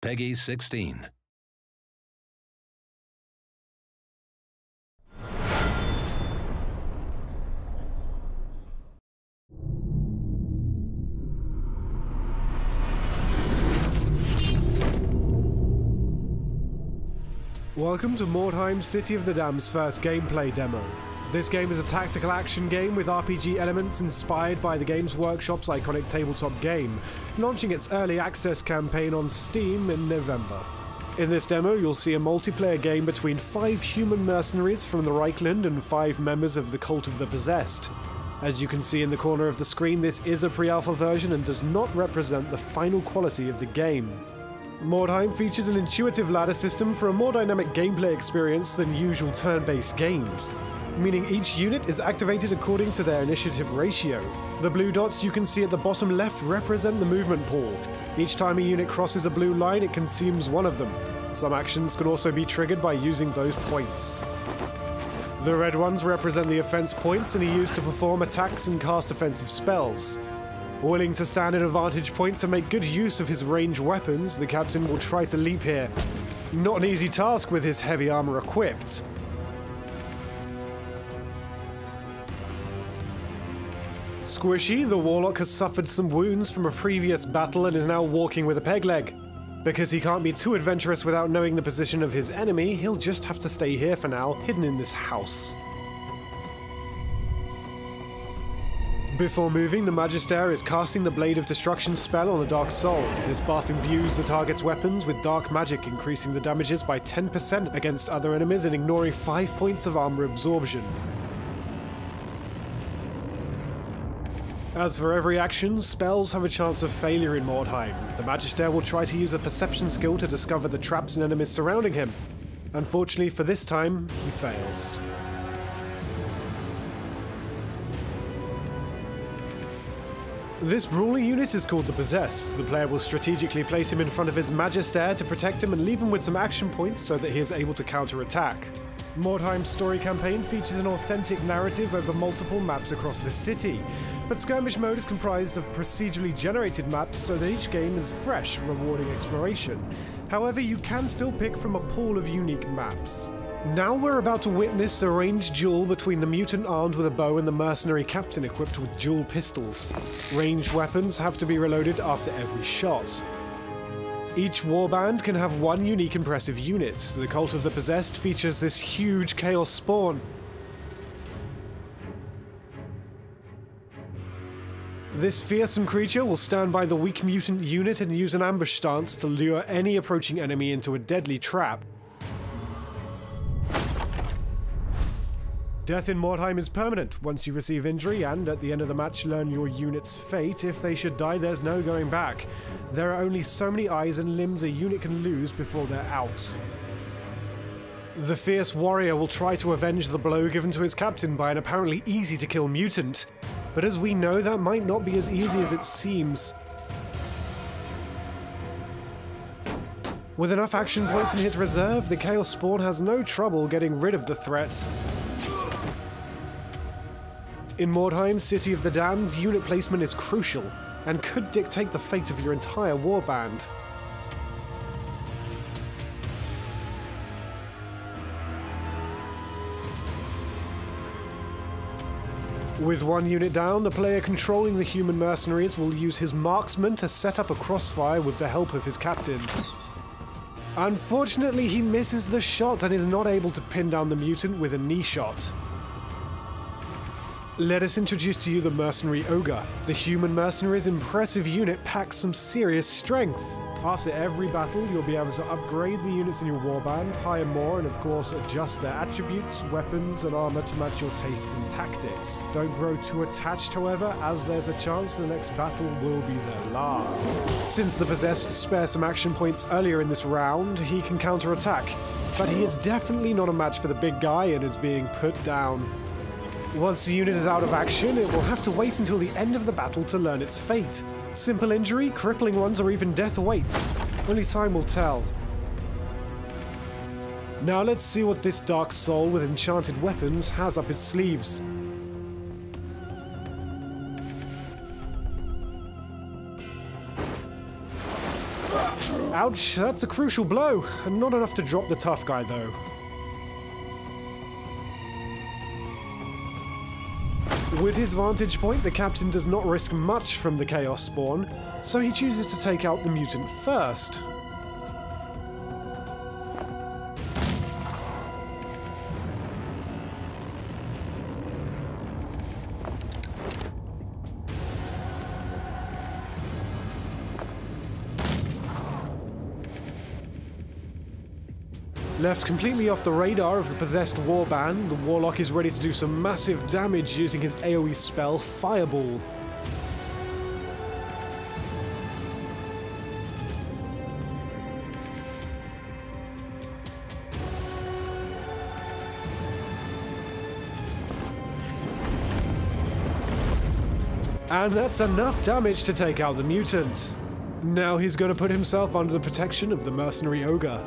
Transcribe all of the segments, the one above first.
Peggy 16. Welcome to Mordheim, City of the Damned's first gameplay demo. This game is a tactical action game with RPG elements inspired by the Games Workshop's iconic tabletop game, launching its early access campaign on Steam in November. In this demo, you'll see a multiplayer game between 5 human mercenaries from the Reichland and 5 members of the Cult of the Possessed. As you can see in the corner of the screen, this is a pre-alpha version and does not represent the final quality of the game. Mordheim features an intuitive ladder system for a more dynamic gameplay experience than usual turn-based games, meaning each unit is activated according to their initiative ratio. The blue dots you can see at the bottom left represent the movement pool. Each time a unit crosses a blue line, it consumes one of them. Some actions can also be triggered by using those points. The red ones represent the offense points and are used to perform attacks and cast offensive spells. Willing to stand at a vantage point to make good use of his ranged weapons, the captain will try to leap here. Not an easy task with his heavy armor equipped. Squishy, the warlock, has suffered some wounds from a previous battle and is now walking with a peg leg. Because he can't be too adventurous without knowing the position of his enemy, he'll just have to stay here for now, hidden in this house. Before moving, the Magister is casting the Blade of Destruction spell on the Dark Soul. This buff imbues the target's weapons with dark magic, increasing the damages by 10% against other enemies and ignoring 5 points of armor absorption. As for every action, spells have a chance of failure in Mordheim. The Magister will try to use a perception skill to discover the traps and enemies surrounding him. Unfortunately for this time, he fails. This brawling unit is called the Possessed. The player will strategically place him in front of his Magister to protect him and leave him with some action points so that he is able to counter-attack. Mordheim's story campaign features an authentic narrative over multiple maps across the city, but skirmish mode is comprised of procedurally generated maps so that each game is fresh, rewarding exploration. However, you can still pick from a pool of unique maps. Now we're about to witness a ranged duel between the mutant armed with a bow and the mercenary captain equipped with dual pistols. Ranged weapons have to be reloaded after every shot. Each warband can have one unique impressive unit. The Cult of the Possessed features this huge chaos spawn. This fearsome creature will stand by the weak mutant unit and use an ambush stance to lure any approaching enemy into a deadly trap. Death in Mordheim is permanent. Once you receive injury and, at the end of the match, learn your unit's fate, if they should die, there's no going back. There are only so many eyes and limbs a unit can lose before they're out. The fierce warrior will try to avenge the blow given to his captain by an apparently easy-to-kill mutant. But as we know, that might not be as easy as it seems. With enough action points in his reserve, the Chaos Spawn has no trouble getting rid of the threat. In Mordheim, City of the Damned, unit placement is crucial, and could dictate the fate of your entire warband. With one unit down, the player controlling the human mercenaries will use his marksman to set up a crossfire with the help of his captain. Unfortunately, he misses the shot and is not able to pin down the mutant with a knee shot. Let us introduce to you the Mercenary Ogre. The human mercenary's impressive unit packs some serious strength. After every battle, you'll be able to upgrade the units in your warband, hire more, and of course adjust their attributes, weapons, and armor to match your tastes and tactics. Don't grow too attached, however, as there's a chance the next battle will be their last. Since the Possessed spare some action points earlier in this round, he can counter-attack, but he is definitely not a match for the big guy and is being put down. Once the unit is out of action, it will have to wait until the end of the battle to learn its fate. Simple injury, crippling ones, or even death awaits. Only time will tell. Now let's see what this dark soul with enchanted weapons has up its sleeves. Ouch, that's a crucial blow, and not enough to drop the tough guy though. With his vantage point, the captain does not risk much from the Chaos Spawn, so he chooses to take out the mutant first. Left completely off the radar of the possessed warband, the Warlock is ready to do some massive damage using his AoE spell, Fireball. And that's enough damage to take out the mutant. Now he's going to put himself under the protection of the mercenary ogre.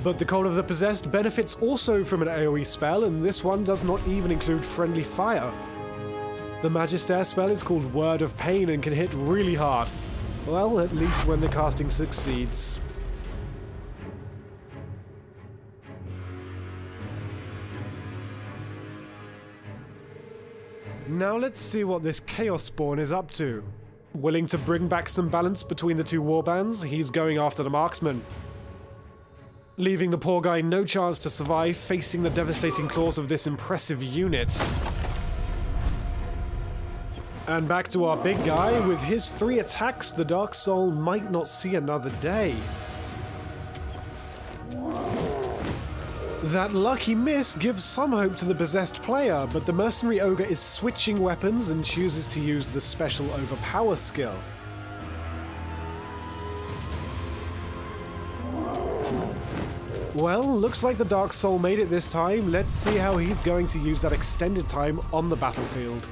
But the Cult of the Possessed benefits also from an AoE spell, and this one does not even include friendly fire. The Magister spell is called Word of Pain and can hit really hard. Well, at least when the casting succeeds. Now let's see what this Chaos Spawn is up to. Willing to bring back some balance between the two warbands, he's going after the marksman, leaving the poor guy no chance to survive, facing the devastating claws of this impressive unit. And back to our big guy. With his 3 attacks, the Dark Soul might not see another day. That lucky miss gives some hope to the possessed player, but the mercenary ogre is switching weapons and chooses to use the special overpower skill. Well, looks like the Dark Soul made it this time. Let's see how he's going to use that extended time on the battlefield.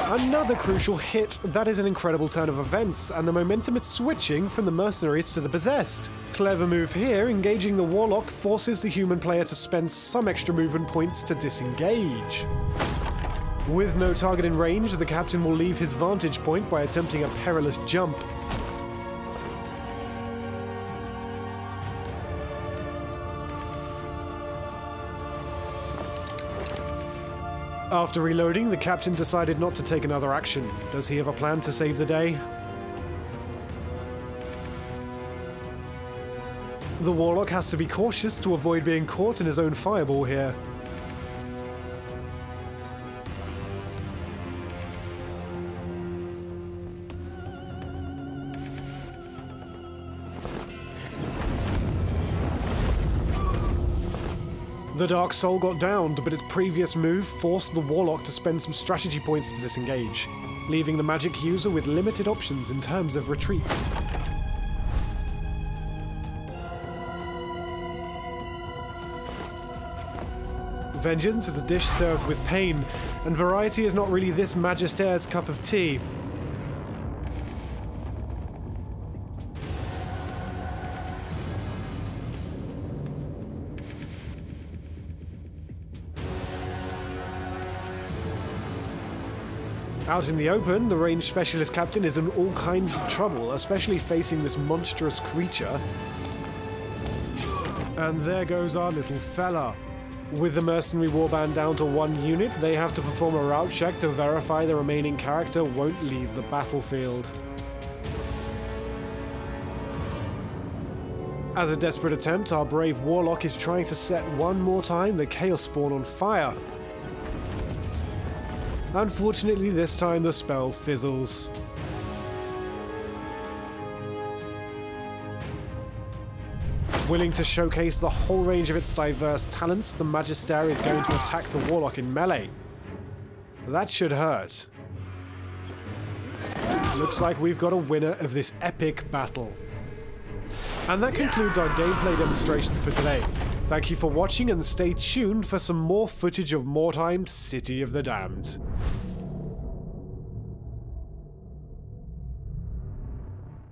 Another crucial hit. That is an incredible turn of events, and the momentum is switching from the mercenaries to the possessed. Clever move here. Engaging the Warlock forces the human player to spend some extra movement points to disengage. With no target in range, the captain will leave his vantage point by attempting a perilous jump. After reloading, the captain decided not to take another action. Does he have a plan to save the day? The Warlock has to be cautious to avoid being caught in his own fireball here. The Dark Soul got downed, but its previous move forced the Warlock to spend some strategy points to disengage, leaving the magic user with limited options in terms of retreat. Vengeance is a dish served with pain, and variety is not really this Magister's cup of tea. Out in the open, the ranged specialist captain is in all kinds of trouble, especially facing this monstrous creature. And there goes our little fella. With the mercenary warband down to 1 unit, they have to perform a route check to verify the remaining character won't leave the battlefield. As a desperate attempt, our brave Warlock is trying to set one more time the Chaos Spawn on fire. Unfortunately, this time the spell fizzles. Willing to showcase the whole range of its diverse talents, the Magister is going to attack the Warlock in melee. That should hurt. Looks like we've got a winner of this epic battle. And that concludes our gameplay demonstration for today. Thank you for watching, and stay tuned for some more footage of Mordheim, City of the Damned.